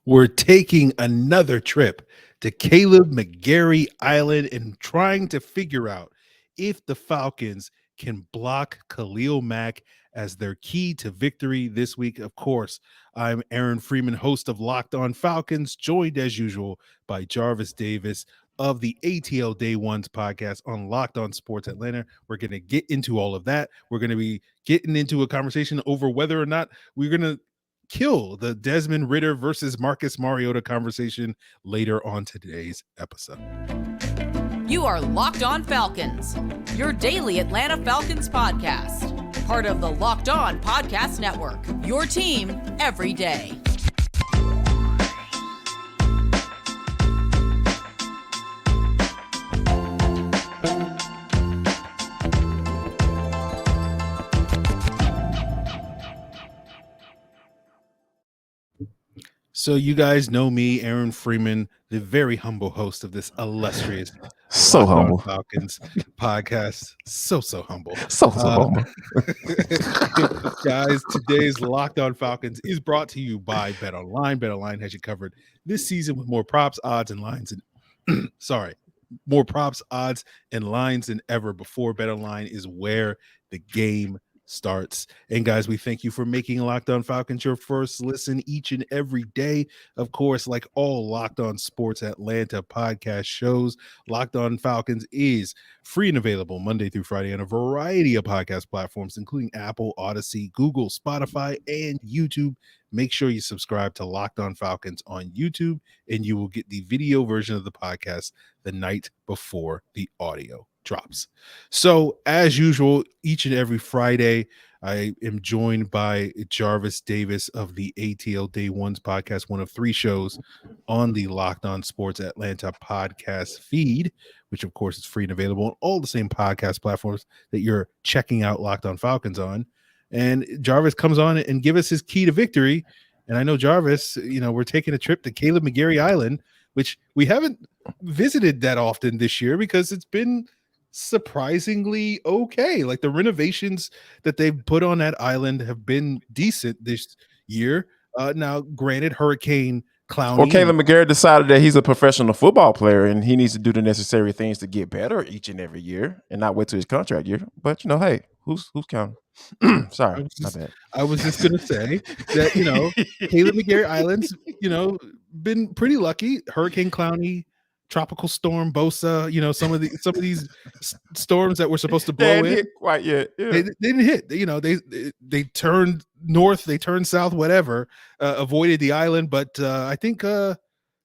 We're taking another trip to Kaleb McGary Island and trying to figure out if the Falcons can block Khalil Mack as their key to victory this week. Of course, I'm Aaron Freeman, host of Locked On Falcons, joined as usual by Jarvis Davis of the ATL Day Ones podcast on Locked On Sports Atlanta. We're going to get into all of that. We're going to be getting into a conversation over whether or not we're going to kill the Desmond Ridder versus Marcus Mariota conversation later on today's episode. You are Locked On Falcons, your daily Atlanta Falcons podcast. Part of the Locked On Podcast Network, your team every day. So you guys know me, Aaron Freeman, the very humble host of this illustrious So Locked On humble. Falcons podcast. So humble. So humble. Guys, today's Locked On Falcons is brought to you by BetOnline. BetOnline has you covered this season with more props, odds, and lines. And more props, odds, and lines than ever before. BetOnline is where the game starts. And guys, we thank you for making Locked On Falcons your first listen each and every day. Of course, like all Locked On Sports Atlanta podcast shows, Locked On Falcons is free and available Monday through Friday on a variety of podcast platforms, including Apple, Odyssey, Google, Spotify, and YouTube. Make sure you subscribe to Locked On Falcons on YouTube, and you will get the video version of the podcast the night before the audio drops. So as usual, each and every Friday, I am joined by Jarvis Davis of the ATL Day Ones podcast, one of three shows on the Locked On Sports Atlanta podcast feed, which of course is free and available on all the same podcast platforms that you're checking out Locked On Falcons on. And Jarvis comes on and give us his key to victory. And I know Jarvis, we're taking a trip to Kaleb McGary Island, which we haven't visited that often this year because it's been surprisingly okay. Like the renovations that they've put on that island have been decent this year. Now, granted, Hurricane Clowney. Well, Kaleb McGary decided that he's a professional football player and he needs to do the necessary things to get better each and every year and not wait till his contract year. But hey, who's counting? Sorry, my bad. I was just gonna say that Kaleb McGary Island's been pretty lucky. Hurricane Clowney, Tropical Storm Bosa, some of these storms that were supposed to blow in hit quite yet. Yeah. They didn't hit. They turned north, they turned south, whatever, avoided the island. But I think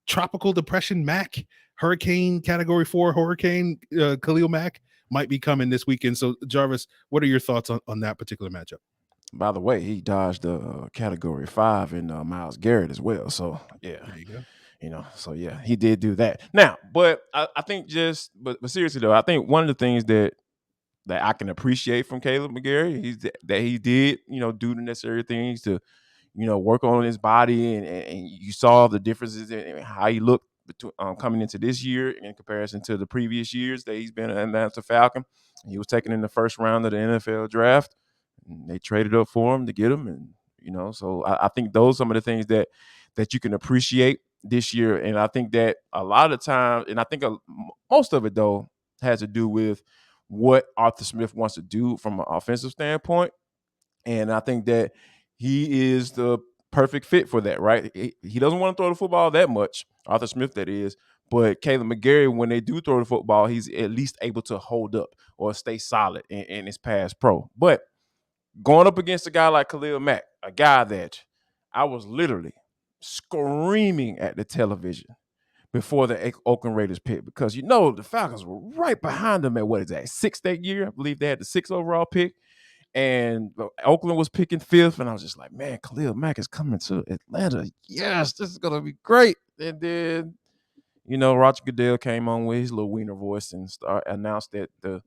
Tropical Depression Mack, Hurricane Category 4 Hurricane Khalil Mack might be coming this weekend. So Jarvis, what are your thoughts on that particular matchup? By the way, he dodged the Category 5 in Myles Garrett as well. So yeah, there you go. So yeah, he did do that. Now, but I think but seriously though, I think one of the things that I can appreciate from Kaleb McGary that he did, do the necessary things to, work on his body, and you saw the differences in how he looked between coming into this year in comparison to the previous years that he's been an Atlanta Falcon. He was taken in the first round of the NFL draft, and they traded up for him to get him, and so I think those are some of the things that you can appreciate this year. And I think that a lot of the time, and I think most of it though has to do with what Arthur Smith wants to do from an offensive standpoint. And I think that he is the perfect fit for that, right? He doesn't want to throw the football that much, Arthur Smith that is, but Kaleb McGary, when they do throw the football, he's at least able to hold up or stay solid in his pass pro. But going up against a guy like Khalil Mack, a guy that I was literally screaming at the television before the Oakland Raiders pick, because the Falcons were right behind them at what is that, 6th that year? I believe they had the 6th overall pick, and Oakland was picking 5th, and I was just like, man, Khalil Mack is coming to Atlanta. Yes, this is gonna be great. And then Roger Goodell came on with his little wiener voice and announced that the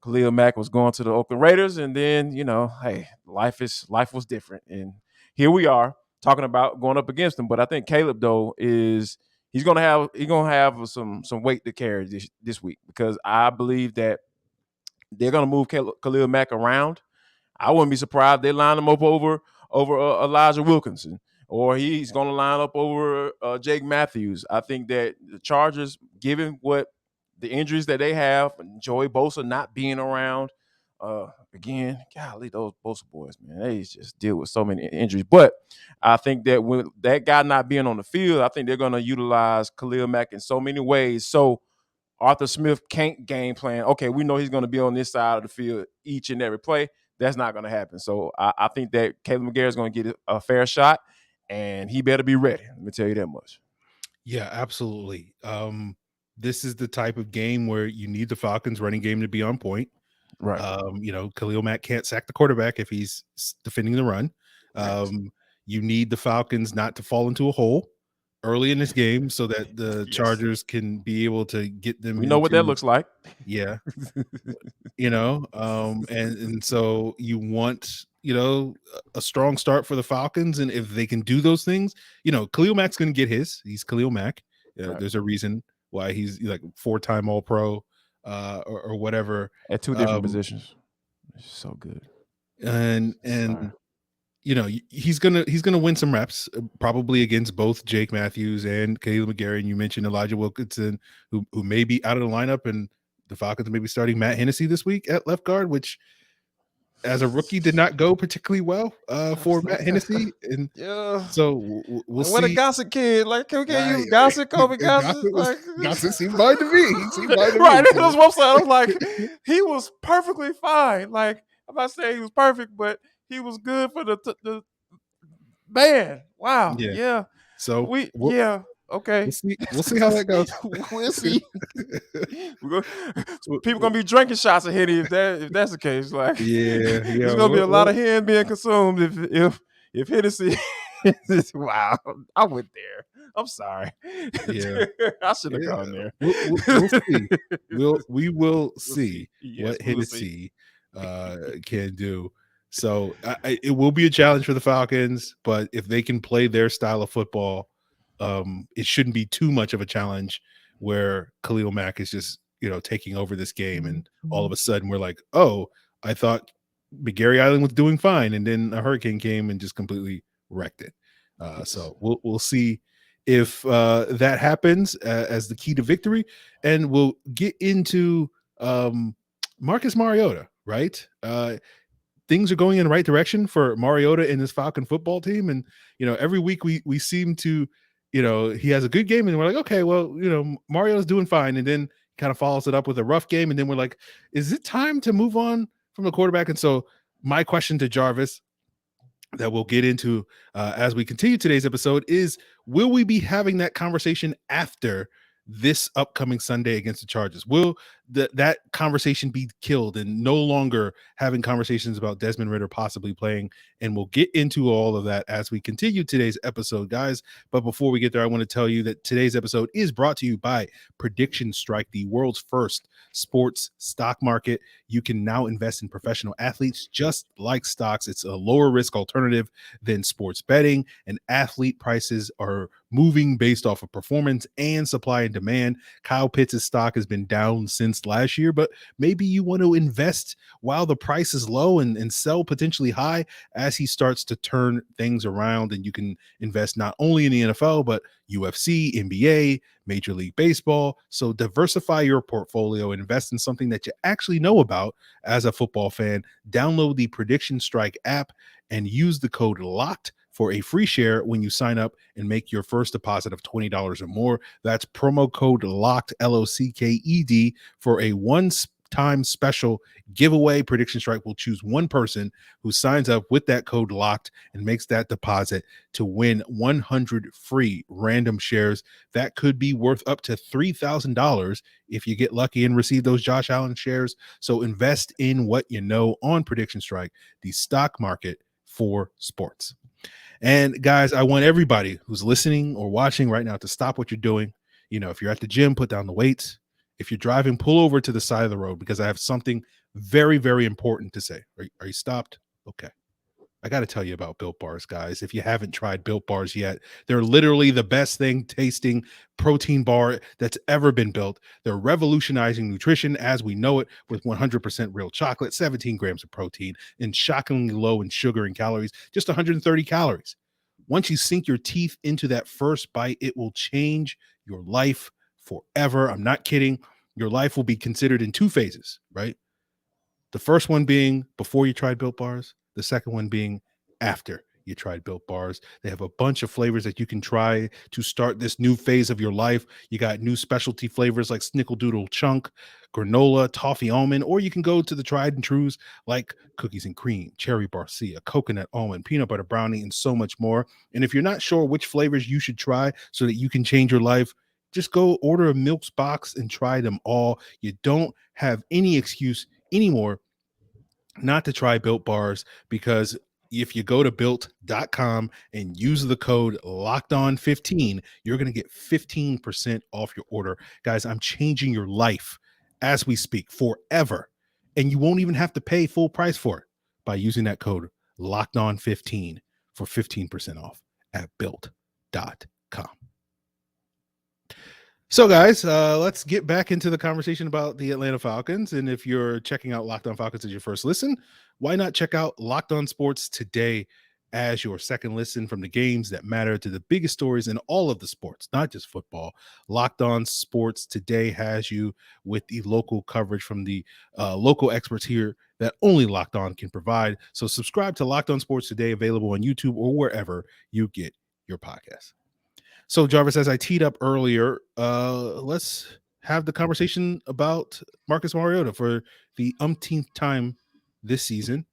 Khalil Mack was going to the Oakland Raiders, and then hey, life was different, and here we are talking about going up against him. But I think Kaleb though he's gonna have some weight to carry this week, because I believe that they're gonna move Khalil Mack around. I wouldn't be surprised they line him up over Elijah Wilkinson, or he's going to line up over Jake Matthews. I think that the Chargers, given what the injuries that they have, Joey Bosa not being around, again, golly, those Bosa boys, man, they just deal with so many injuries. But I think that with that guy not being on the field, I think they're going to utilize Khalil Mack in so many ways. So Arthur Smith can't game plan. Okay, we know he's going to be on this side of the field each and every play. That's not going to happen. So I think that Kaleb McGary is going to get a fair shot, and he better be ready. Let me tell you that much. Yeah, absolutely. This is the type of game where you need the Falcons running game to be on point. Right. Khalil Mack can't sack the quarterback if he's defending the run. Right. You need the Falcons not to fall into a hole early in this game so that the Yes. Chargers can be able to get them. We know what that looks like. Yeah. And so you want, a strong start for the Falcons. And if they can do those things, Khalil Mack's going to get his. He's Khalil Mack. Right. There's a reason why he's like 4-time All-Pro or whatever. At 2 different positions. It's so good. And he's gonna win some reps, probably against both Jake Matthews and Kaleb McGary. And you mentioned Elijah Wilkinson, who may be out of the lineup, and the Falcons may be starting Matt Hennessy this week at left guard, which as a rookie did not go particularly well for Matt Hennessy. And so we'll see. What a Gossett kid, like, can we use Gossett, Kobe Gossett? Gossett seemed fine to me. Right, that was what I was like, he was perfectly fine. Like, I'm not saying he was perfect, but he was good for the man. Wow. Yeah. So okay. We'll see how that goes. We'll see. People gonna be drinking shots of Henny if that's the case. Like, there's gonna be a lot of hand being consumed if Hennessy. Wow, I went there. I'm sorry. Yeah, I should have gone there. We'll see. We will see what Hennessy can do. So it will be a challenge for the Falcons, but if they can play their style of football, it shouldn't be too much of a challenge where Khalil Mack is just, taking over this game. And all of a sudden we're like, oh, I thought McGary Island was doing fine. And then a hurricane came and just completely wrecked it. So we'll see if that happens as the key to victory. And we'll get into Marcus Mariota, right? Things are going in the right direction for Mariota and his Falcon football team. And, every week we seem to, he has a good game and we're like, okay, well, Mariota's doing fine. And then kind of follows it up with a rough game. And then we're like, is it time to move on from the quarterback? And so my question to Jarvis that we'll get into as we continue today's episode is, will we be having that conversation after this upcoming Sunday against the Chargers? Will that conversation be killed and no longer having conversations about Desmond Ridder possibly playing? And we'll get into all of that as we continue today's episode, guys. But before we get there, I want to tell you that today's episode is brought to you by Prediction Strike, the world's first sports stock market. You can now invest in professional athletes just like stocks. It's a lower risk alternative than sports betting, and athlete prices are moving based off of performance and supply and demand. Kyle Pitts' stock has been down since last year, but maybe you want to invest while the price is low and sell potentially high as he starts to turn things around. And you can invest not only in the NFL, but UFC, NBA, Major League Baseball. So diversify your portfolio and invest in something that you actually know about as a football fan. Download the Prediction Strike app and use the code LOCKED for a free share when you sign up and make your first deposit of $20 or more. That's promo code LOCKED, LOCKED, for a one-time special giveaway. Prediction Strike will choose one person who signs up with that code LOCKED and makes that deposit to win 100 free random shares. That could be worth up to $3,000 if you get lucky and receive those Josh Allen shares. So invest in what you know on Prediction Strike, the stock market for sports. And guys, I want everybody who's listening or watching right now to stop what you're doing. If you're at the gym, put down the weights. If you're driving, pull over to the side of the road, because I have something very, very important to say. Are you stopped? Okay. I got to tell you about Built Bars, guys. If you haven't tried Built Bars yet, they're literally the best thing tasting protein bar that's ever been built. They're revolutionizing nutrition as we know it, with 100% real chocolate, 17 grams of protein, and shockingly low in sugar and calories, just 130 calories. Once you sink your teeth into that first bite, it will change your life forever. I'm not kidding. Your life will be considered in 2 phases, right? The first one being before you tried Built Bars, the second one being after you tried Built Bars. They have a bunch of flavors that you can try to start this new phase of your life. You got new specialty flavors like Snickerdoodle Chunk, granola, toffee almond, or you can go to the tried and trues like cookies and cream, cherry barcia, coconut almond, peanut butter brownie, and so much more. And if you're not sure which flavors you should try so that you can change your life, just go order a Milks box and try them all. You don't have any excuse anymore not to try Built Bars, because if you go to built.com and use the code LOCKEDON15, you're going to get 15% off your order. Guys, I'm changing your life as we speak forever, and you won't even have to pay full price for it by using that code LOCKEDON15 for 15% off at built.com. So, guys, let's get back into the conversation about the Atlanta Falcons. And if you're checking out Locked On Falcons as your first listen, why not check out Locked On Sports Today as your second listen from the games that matter to the biggest stories in all of the sports, not just football. Locked On Sports Today has you with the local coverage from the local experts here that only Locked On can provide. So subscribe to Locked On Sports Today, available on YouTube or wherever you get your podcasts. So, Jarvis, as I teed up earlier, let's have the conversation about Marcus Mariota for the umpteenth time this season.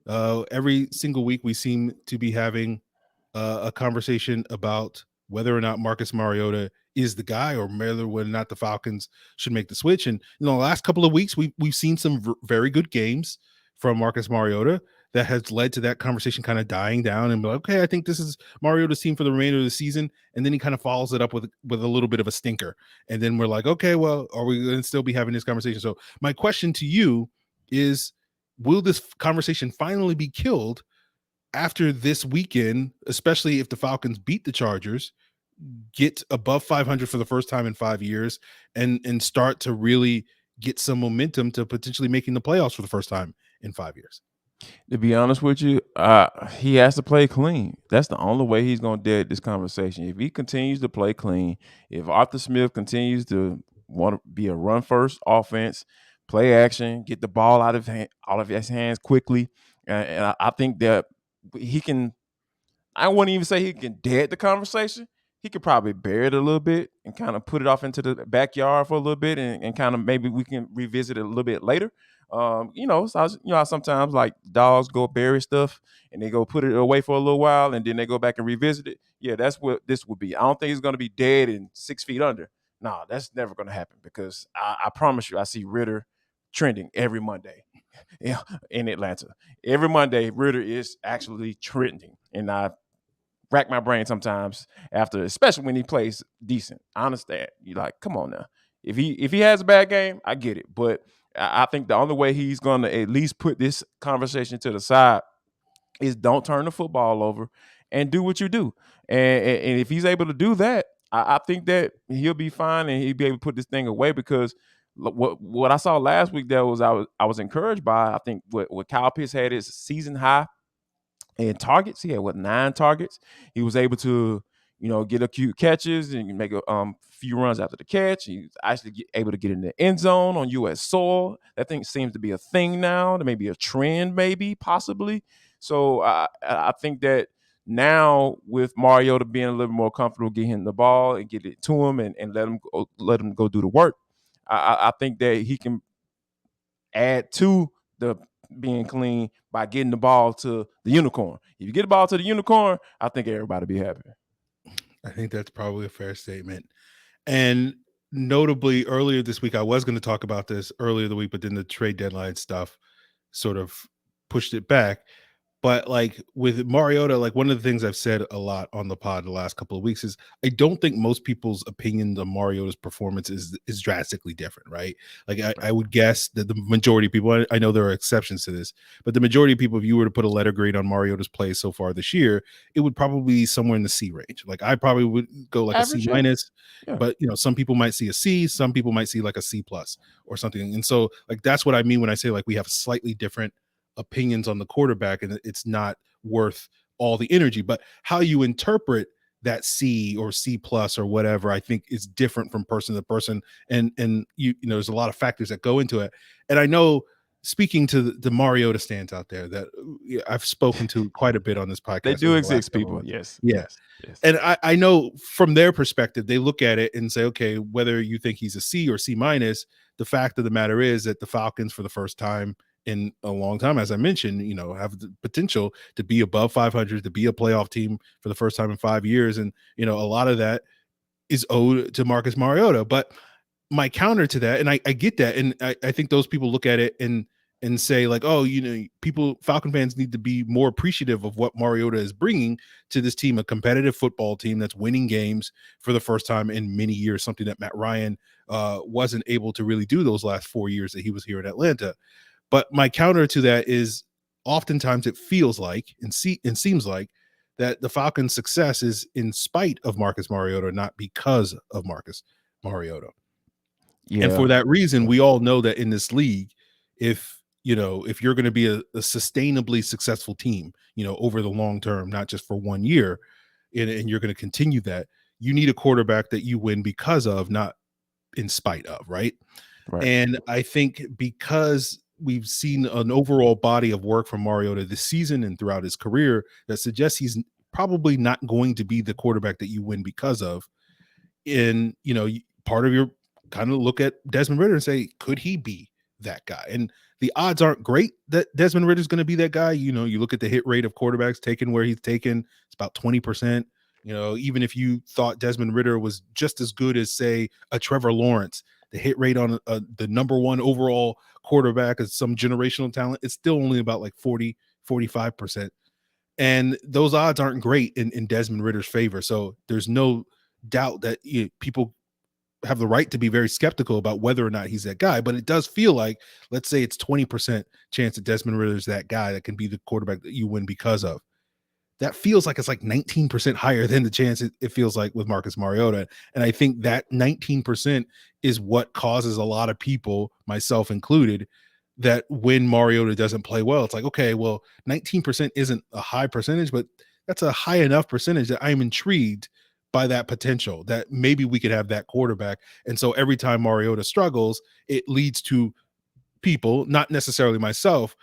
Every single week, we seem to be having a conversation about whether or not Marcus Mariota is the guy, or whether or not the Falcons should make the switch. And the last couple of weeks, we've seen some very good games from Marcus Mariota that has led to that conversation kind of dying down and be like, okay, I think this is Mariota's team for the remainder of the season. And then he kind of follows it up with a little bit of a stinker. And then we're like, okay, well, are we going to still be having this conversation? So my question to you is, will this conversation finally be killed after this weekend, especially if the Falcons beat the Chargers, get above 500 for the first time in 5 years, and start to really get some momentum to potentially making the playoffs for the first time in 5 years? To be honest with you, he has to play clean. That's the only way he's going to dead this conversation. If he continues to play clean, if Arthur Smith continues to want to be a run-first offense, play action, get the ball out of his hands quickly, and I think that he can – I wouldn't even say he can dead the conversation. He could probably bear it a little bit and kind of put it off into the backyard for a little bit, and kind of maybe we can revisit it a little bit later. So sometimes like dogs go bury stuff and they go put it away for a little while and then they go back and revisit it. Yeah, that's what this would be. I don't think it's going to be dead and 6 feet under. No, that's never going to happen, because I promise you, I see Ritter trending every Monday in Atlanta. Every Monday, Ritter is actually trending, and I rack my brain sometimes after, especially when he plays decent. I understand. You're like, come on now. If he has a bad game, I get it, but I think the only way he's going to at least put this conversation to the side is don't turn the football over and do what you do. And if he's able to do that, I think that he'll be fine and he'll be able to put this thing away, because what I saw last week there was I was encouraged by. I think what Kyle Pitts had his season high in targets. He had 9 targets. He was able to get a few catches and make a few runs after the catch. He's actually able to get in the end zone on U.S. soil. That thing seems to be a thing now. There may be a trend, maybe, possibly. So I think that now with Mariota being a little more comfortable getting the ball and get it to him and let him go do the work, I think that he can add to the being clean by getting the ball to the unicorn. If you get the ball to the unicorn, I think everybody be happy. I think that's probably a fair statement. And notably, earlier this week, I was going to talk about this earlier the week, but then the trade deadline stuff sort of pushed it back. But like with Mariota, like one of the things I've said a lot on the pod the last couple of weeks is I don't think most people's opinion of Mariota's performance is drastically different, right? Like I would guess that the majority of people, I know there are exceptions to this, but the majority of people, if you were to put a letter grade on Mariota's play so far this year, it would probably be somewhere in the C range. Like I probably would go like average, a C minus, but some people might see a C, some people might see like a C plus or something. And so like that's what I mean when I say like we have slightly different opinions on the quarterback, and it's not worth all the energy. But how you interpret that C or C plus or whatever, I think is different from person to person. And you know, there's a lot of factors that go into it. And I know, speaking to the Mariota stands out there that I've spoken to quite a bit on this podcast. They do exist, people. Yes. Yeah. Yes. And I know from their perspective, they look at it and say, okay, whether you think he's a C or C minus, the fact of the matter is that the Falcons, for the first time in a long time, as I mentioned, you know, have the potential to be above 500, to be a playoff team for the first time in 5 years. And, you know, a lot of that is owed to Marcus Mariota. But my counter to that, and I get that, and I think those people look at it and say like, oh, you know, Falcon fans need to be more appreciative of what Mariota is bringing to this team, a competitive football team that's winning games for the first time in many years, something that Matt Ryan wasn't able to really do those last 4 years that he was here in Atlanta. But my counter to that is, oftentimes it feels like and seems like that the Falcons' success is in spite of Marcus Mariota, not because of Marcus Mariota. Yeah. And for that reason, we all know that in this league, if you're going to be a sustainably successful team, you know, over the long term, not just for 1 year, and you're going to continue that, you need a quarterback that you win because of, not in spite of, right? And I think because we've seen an overall body of work from Mariota this season and throughout his career that suggests he's probably not going to be the quarterback that you win because of. And, you know, part of your kind of look at Desmond Ridder and say, could he be that guy? And the odds aren't great that Desmond Ridder is going to be that guy. You know, you look at the hit rate of quarterbacks taken where he's taken, it's about 20%. You know, even if you thought Desmond Ridder was just as good as, say, a Trevor Lawrence, the hit rate on the number one overall quarterback as some generational talent, it's still only about like 45%. And those odds aren't great in Desmond Ridder's favor. So there's no doubt that people have the right to be very skeptical about whether or not he's that guy. But it does feel like, let's say it's 20% chance that Desmond Ridder is that guy that can be the quarterback that you win because of. That feels like it's like 19% higher than the chance it feels like with Marcus Mariota. And I think that 19% is what causes a lot of people, myself included, that when Mariota doesn't play well, it's like, okay, well, 19% isn't a high percentage, but that's a high enough percentage that I'm intrigued by that potential, that maybe we could have that quarterback. And so every time Mariota struggles, it leads to people, not necessarily myself,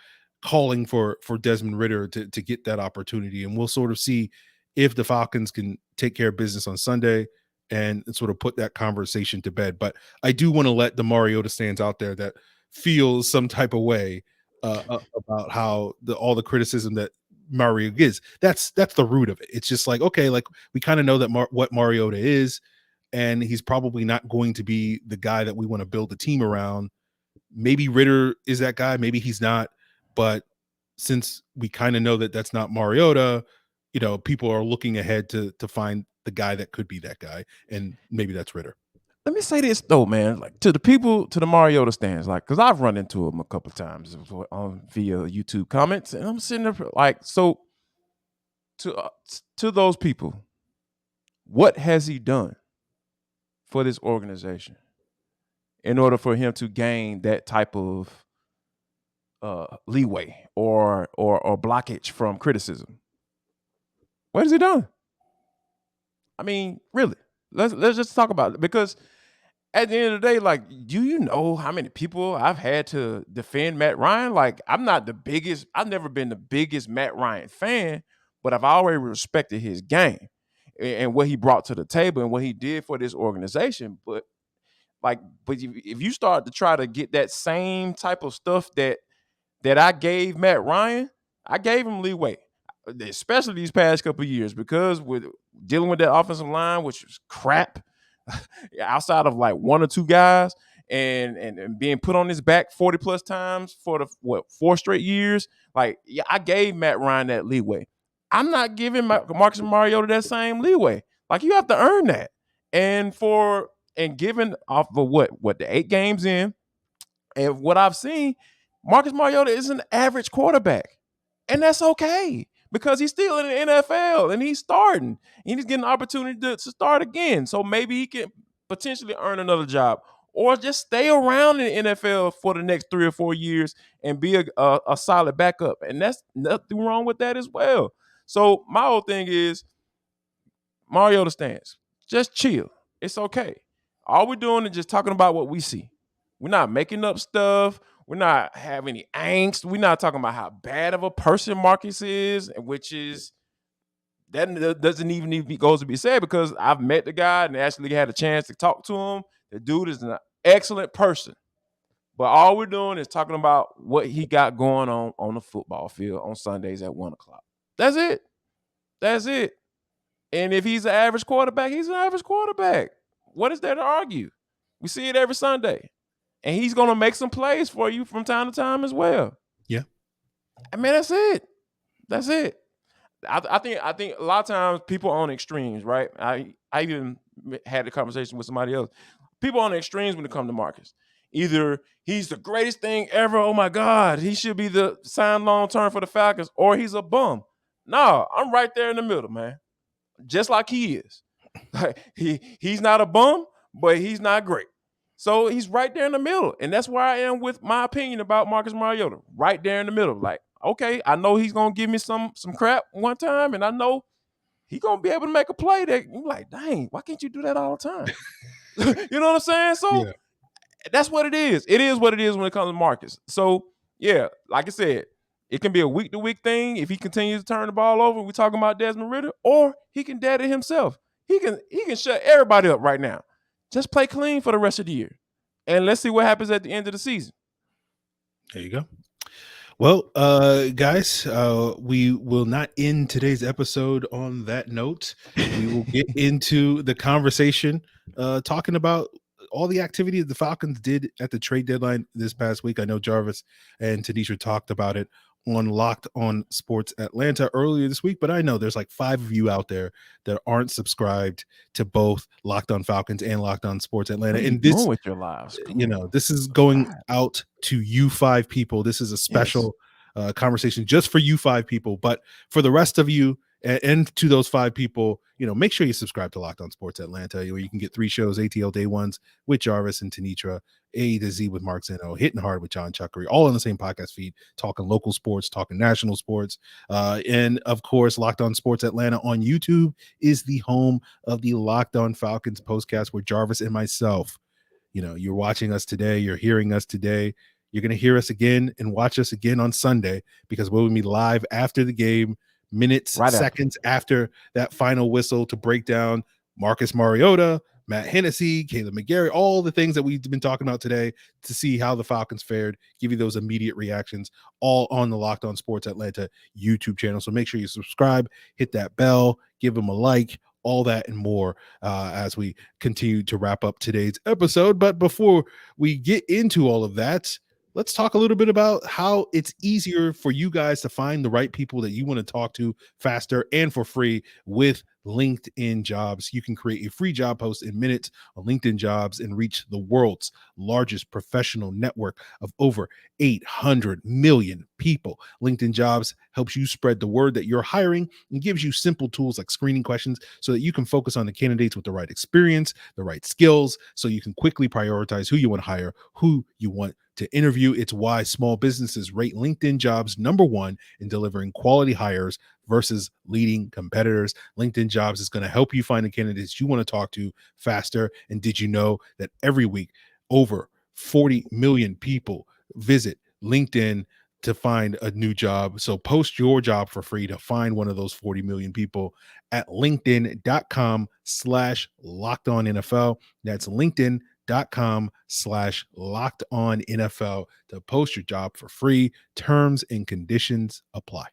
calling for Desmond Ridder to get that opportunity. And we'll sort of see if the Falcons can take care of business on Sunday and sort of put that conversation to bed. But I do want to let the Mariota stands out there that feels some type of way about how all the criticism that Mario is. That's the root of it. It's just like, okay, like we kind of know that what Mariota is, and he's probably not going to be the guy that we want to build a team around. Maybe Ridder is that guy, maybe he's not. But since we kind of know that that's not Mariota, you know, people are looking ahead to find the guy that could be that guy, and maybe that's Ridder. Let me say this though, man. Like to the Mariota stands, like, because I've run into him a couple of times via YouTube comments, and I'm sitting there like, so to those people, what has he done for this organization in order for him to gain that type of leeway or blockage from criticism? What has he done? I mean, really, let's just talk about it, because at the end of the day, like, do you know how many people I've had to defend Matt Ryan? Like, I've never been the biggest Matt Ryan fan, but I've always respected his game and what he brought to the table and what he did for this organization. But if you start to try to get that same type of stuff that I gave Matt Ryan, I gave him leeway, especially these past couple of years, because with dealing with that offensive line, which was crap, outside of like one or two guys, and being put on his back 40 plus times for the 4 straight years. Like, yeah, I gave Matt Ryan that leeway. I'm not giving Marcus Mariota that same leeway. Like, you have to earn that. And given off of what the 8 games in, and what I've seen, Marcus Mariota is an average quarterback. And that's okay, because he's still in the NFL and he's starting. And he's getting an opportunity to start again. So maybe he can potentially earn another job, or just stay around in the NFL for the next 3 or 4 years and be a solid backup. And that's nothing wrong with that as well. So my whole thing is Mariota stance. Just chill. It's okay. All we're doing is just talking about what we see. We're not making up stuff. We're not having any angst. We're not talking about how bad of a person Marcus is, which is that doesn't even need to be goes to be said because I've met the guy and actually had a chance to talk to him. The dude is an excellent person. But all we're doing is talking about what he got going on the football field on Sundays at 1:00. That's it. That's it. And if he's an average quarterback, he's an average quarterback. What is there to argue? We see it every Sunday. And he's going to make some plays for you from time to time as well. Yeah. I mean, that's it. That's it. I think a lot of times people on extremes, right? I even had a conversation with somebody else. People on the extremes when it comes to Marcus. Either he's the greatest thing ever, oh my God, he should be the signed long term for the Falcons, or he's a bum. No, I'm right there in the middle, man. Just like he is. He's not a bum, but he's not great. So he's right there in the middle. And that's where I am with my opinion about Marcus Mariota. Right there in the middle. Like, okay, I know he's going to give me some crap one time, and I know he's going to be able to make a play that you're like, dang, why can't you do that all the time? You know what I'm saying? So that's what it is. It is what it is when it comes to Marcus. So, yeah, like I said, it can be a week-to-week thing if he continues to turn the ball over. We're talking about Desmond Ridder, or he can dead it himself. He can shut everybody up right now. Just play clean for the rest of the year. And let's see what happens at the end of the season. There you go. Well, guys, we will not end today's episode on that note. We will get into the conversation talking about all the activity that the Falcons did at the trade deadline this past week. I know Jarvis and Tanisha talked about it on Locked On Sports Atlanta earlier this week, but I know there's like 5 of you out there that aren't subscribed to both Locked On Falcons and Locked On Sports Atlanta. And this, with your lives, this is going out to you 5 people. This is a special conversation just for you 5 people, but for the rest of you and to those 5 people, make sure you subscribe to Locked On Sports Atlanta, where you can get 3 shows: ATL Day Ones with Jarvis and Tanitra, A to Z with Mark Zeno, Hitting Hard with John Chuckery, all on the same podcast feed, talking local sports, talking national sports. And of course, Locked On Sports Atlanta on YouTube is the home of the Locked On Falcons postcast, where Jarvis and myself, you're watching us today, you're hearing us today. You're going to hear us again and watch us again on Sunday, because we'll be live after the game, seconds after that final whistle, to break down Marcus Mariota, Matt Hennessy, Kaleb McGary, all the things that we've been talking about today, to see how the Falcons fared, give you those immediate reactions, all on the Locked On Sports Atlanta YouTube channel. So make sure you subscribe, hit that bell, give them a like, all that and more as we continue to wrap up today's episode. But before we get into all of that, let's talk a little bit about how it's easier for you guys to find the right people that you want to talk to faster and for free with LinkedIn Jobs. You can create a free job post in minutes on LinkedIn Jobs and reach the world's largest professional network of over 800 million people. LinkedIn Jobs helps you spread the word that you're hiring and gives you simple tools like screening questions so that you can focus on the candidates with the right experience, the right skills, so you can quickly prioritize who you want to hire, who you want to interview. It's why small businesses rate LinkedIn Jobs #1 in delivering quality hires versus leading competitors. LinkedIn Jobs is going to help you find the candidates you want to talk to faster. And did you know that every week over 40 million people visit LinkedIn to find a new job? So post your job for free to find one of those 40 million people at linkedin.com/lockedonnfl. That's linkedin.com/lockedonnfl to post your job for free. Terms and conditions apply.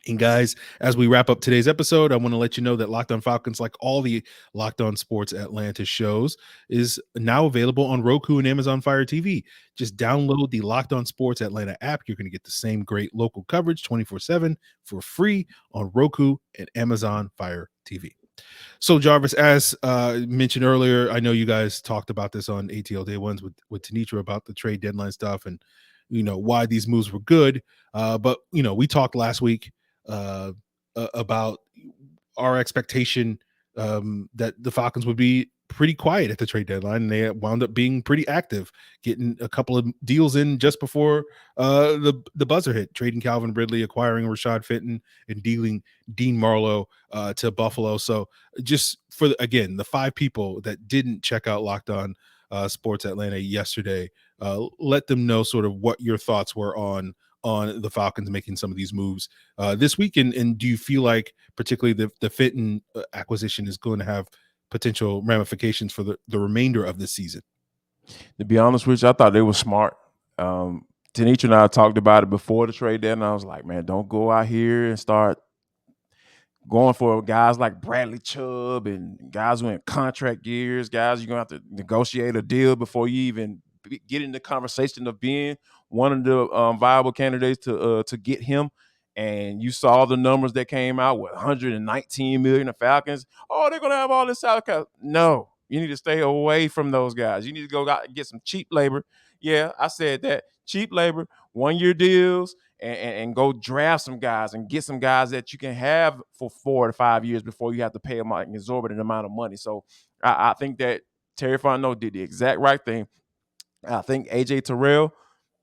And guys, as we wrap up today's episode, I want to let you know that Locked On Falcons, like all the Locked On Sports Atlanta shows, is now available on Roku and Amazon Fire TV. Just download the Locked On Sports Atlanta app. You're going to get the same great local coverage 24/7 for free on Roku and Amazon Fire TV. So Jarvis, as mentioned earlier, I know you guys talked about this on ATL Day Ones with Tanitra about the trade deadline stuff and why these moves were good. But we talked last week about our expectation that the Falcons would be pretty quiet at the trade deadline, and they wound up being pretty active, getting a couple of deals in just before the buzzer hit, trading Calvin Ridley, acquiring Rashad Fenton, and dealing Dean Marlowe to Buffalo. So just for, again, the 5 people that didn't check out Locked On Sports Atlanta yesterday, let them know sort of what your thoughts were on the Falcons making some of these moves this week. And do you feel like particularly the Fenton acquisition is going to have potential ramifications for the remainder of the season? To be honest with you, I thought they were smart. Tanitra and I talked about it before the trade deadline. I was like, man, don't go out here and start going for guys like Bradley Chubb and guys who are in contract years, guys you're going to have to negotiate a deal before you even get in the conversation of being one of the viable candidates to get him. And you saw the numbers that came out with 119 million of Falcons. Oh, they're going to have all this salary cap. No, you need to stay away from those guys. You need to go out and get some cheap labor. Yeah, I said that. Cheap labor, 1-year deals, and go draft some guys and get some guys that you can have for 4 to 5 years before you have to pay them an exorbitant amount of money. So I think that Terry Fontenot did the exact right thing. I think AJ Terrell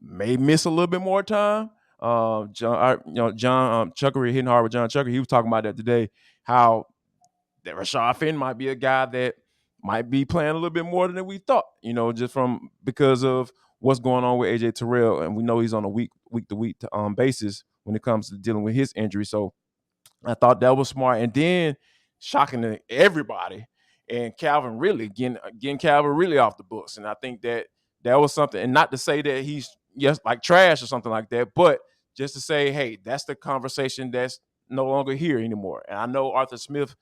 may miss a little bit more time. John Chuckery hitting hard with John Chuckery. He was talking about that today, how that Rashad Fenton might be a guy that might be playing a little bit more than we thought, just because of what's going on with AJ Terrell. And we know he's on a week-to-week basis when it comes to dealing with his injury. So I thought that was smart. And then shocking to everybody, and Calvin Ridley, getting Calvin Ridley off the books. And I think that was something, and not to say that he's like trash or something like that, but just to say, hey, that's the conversation that's no longer here anymore. And I know Arthur Smith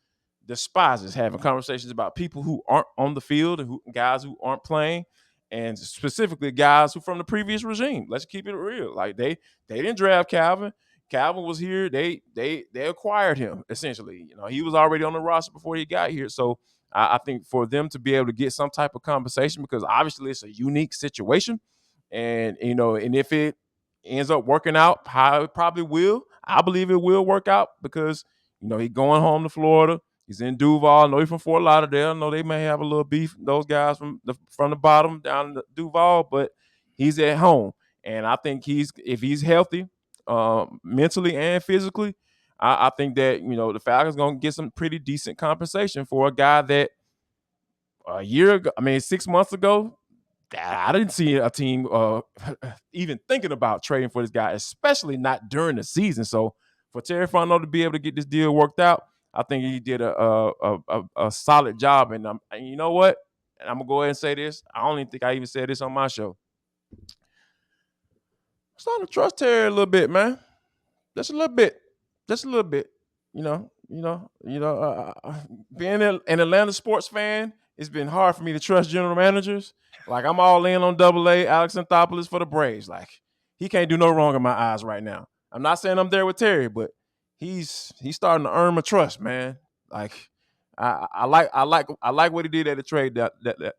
despises having conversations about people who aren't on the field and guys who aren't playing, and specifically guys who from the previous regime. Let's keep it real. Like they didn't draft Calvin. Calvin was here. They acquired him essentially. He was already on the roster before he got here. So I think for them to be able to get some type of compensation, because obviously it's a unique situation, and and if it ends up working out how it probably will, I believe it will work out, because he's going home to Florida. He's in Duval. I know he's from Fort Lauderdale. I know they may have a little beef, those guys from the bottom down to Duval, but he's at home. And I think if he's healthy, mentally and physically, I think that, the Falcons going to get some pretty decent compensation for a guy that a year ago, 6 months ago, I didn't see a team even thinking about trading for this guy, especially not during the season. So for Terry Fontenot to be able to get this deal worked out, I think he did a solid job. And you know what? And I'm going to go ahead and say this. I don't even think I even said this on my show. I'm starting to trust Terry a little bit, man. Just a little bit. Being an Atlanta sports fan, it's been hard for me to trust general managers. Like, I'm all in on AA Alex Anthopoulos for the Braves. Like, he can't do no wrong in my eyes right now. I'm not saying I'm there with Terry, but he's starting to earn my trust, man. Like, I like what he did at the trade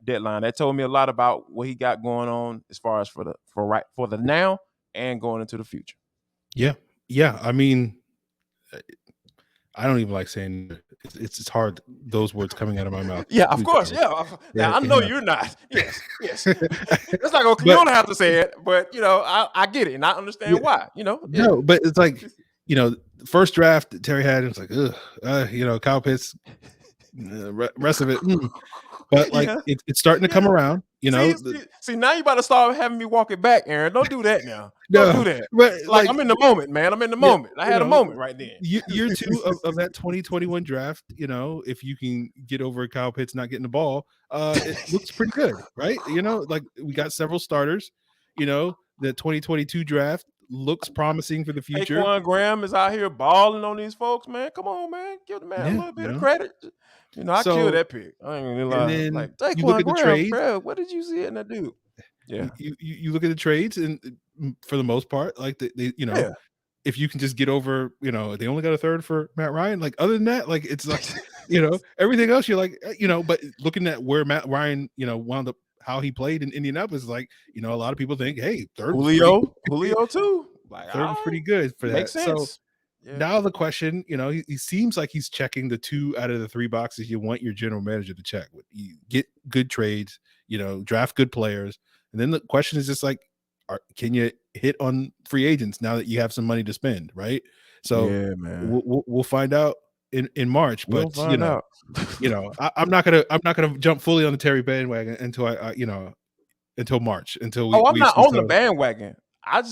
deadline. That told me a lot about what he got going on as far as for the now and going into the future. Yeah. I mean, I don't even like saying it's hard, those words coming out of my mouth. Yeah, of course. Yeah. Now, I know you're not. Yes. It's like, okay, you don't have to say it, but I get it and I understand why. No, but it's like, first draft Terry had, it's like, Kyle Pitts, rest of it. But like it's starting to come around, See, now you about to start having me walk it back, Aaron. Don't do that now. Don't do that. But like I'm in the moment, man. I'm in the moment. I had a moment right then. Year 2 of that 2021 draft, if you can get over Kyle Pitts not getting the ball, it looks pretty good, right? Like we got several starters. The 2022 draft looks promising for the future. Taquan Graham is out here balling on these folks, man. Come on, man. Give the man a little bit of credit. I killed that pick. I ain't gonna lie. And then like, you look at the trades. Bro, what did you see in that dude? Yeah. You look at the trades, and for the most part, like they if you can just get over, they only got a third for Matt Ryan. Like other than that, like it's like, everything else you're like, but looking at where Matt Ryan, wound up, how he played in Indianapolis, like, a lot of people think, hey, third Julio too. Like, third was pretty good for that. Makes sense. So, Now the question, he seems like he's checking the 2 out of the 3 boxes you want your general manager to check. You get good trades, draft good players, and then the question is just like, can you hit on free agents now that you have some money to spend, right? So man, we'll find out in March. We'll But find out. I'm not gonna jump fully on the Terry bandwagon until until March, until we. I'm not on the bandwagon. I'm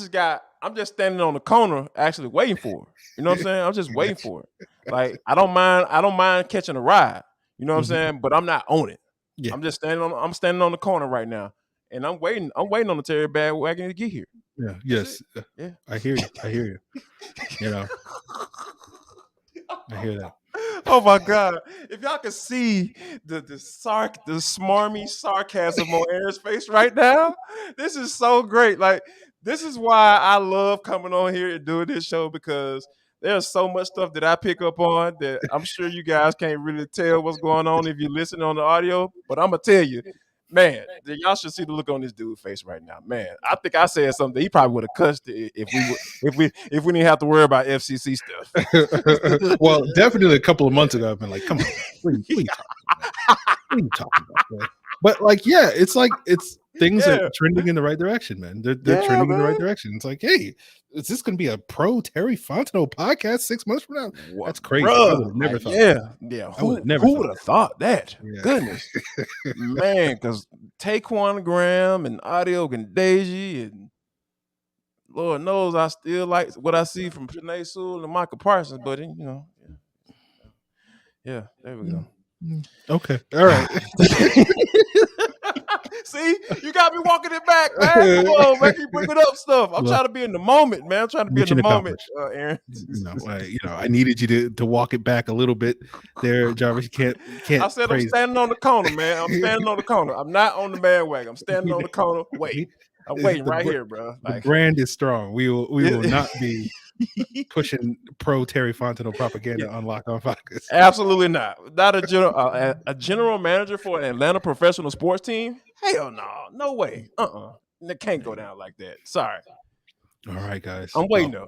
just standing on the corner, actually waiting for it. You know what I'm saying? I'm just waiting for it. Like I don't mind catching a ride. You know what I'm saying? But I'm not on it. Yeah. I'm standing on the corner right now, and I'm waiting on the Terry bandwagon to get here. Yeah. Yes. Yeah. I hear you. I hear you. I hear that. Oh my God! If y'all could see the smarmy sarcasm on Aaron's face right now, this is so great. Like this is why I love coming on here and doing this show, because there's so much stuff that I pick up on that I'm sure you guys can't really tell what's going on if you listen on the audio. But I'm gonna tell you, man, y'all should see the look on this dude's face right now. Man, I think I said something he probably would have cussed it if we didn't have to worry about FCC stuff. Well, definitely a couple of months ago, I've been like, come on, what are you talking about, man? But like, yeah, it's like things are trending in the right direction, man. They're trending in the right direction. It's like, hey, is this going to be a pro Terry Fontenot podcast 6 months from now? That's crazy. Bruh, I would have never thought. Yeah. Who would have thought that? Yeah. Goodness, man. Because Taquan Graham and Audio Gandeji and Lord knows I still like what I see from Panay Sewell and Michael Parsons, but yeah, there we go. Okay, all right. See, you got me walking it back, man. Come on, man. Keep bringing up stuff. I'm trying to be in the moment, man. I'm trying to be in the moment, Aaron. I needed you to walk it back a little bit there, Jarvis. You can't. I said I'm standing on the corner, man. I'm standing on the corner. I'm not on the bandwagon. I'm standing on the corner. I'm waiting right here, bro. The brand is strong. We will not be pushing pro Terry Fontenot propaganda on Locked On Falcons. Absolutely not. Not a general manager for an Atlanta professional sports team. Hell no way. It can't go down like that. Sorry. All right, guys. I'm waiting though.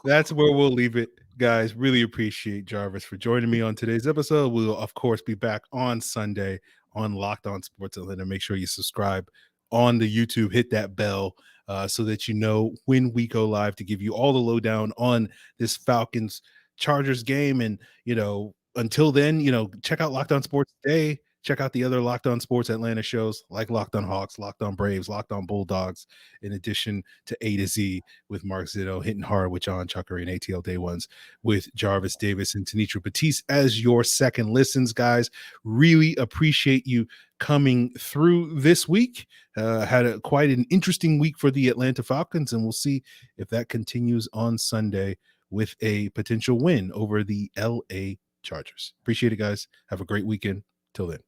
That's where we'll leave it, guys. Really appreciate Jarvis for joining me on today's episode. We'll of course be back on Sunday on Locked On Sports Atlanta. Make sure you subscribe on the YouTube, hit that bell so that you know when we go live, to give you all the lowdown on this Falcons Chargers game. And until then, check out Locked On Sports Today. Check out the other Locked On Sports Atlanta shows like Locked On Hawks, Locked On Braves, Locked On Bulldogs, in addition to A to Z with Mark Zitto, Hitting Hard with John Chuckery, and ATL Day Ones with Jarvis Davis and Tanitra Batiste as your second listens, guys. Really appreciate you coming through this week. Had quite an interesting week for the Atlanta Falcons, and we'll see if that continues on Sunday with a potential win over the LA Chargers. Appreciate it, guys. Have a great weekend. Till then.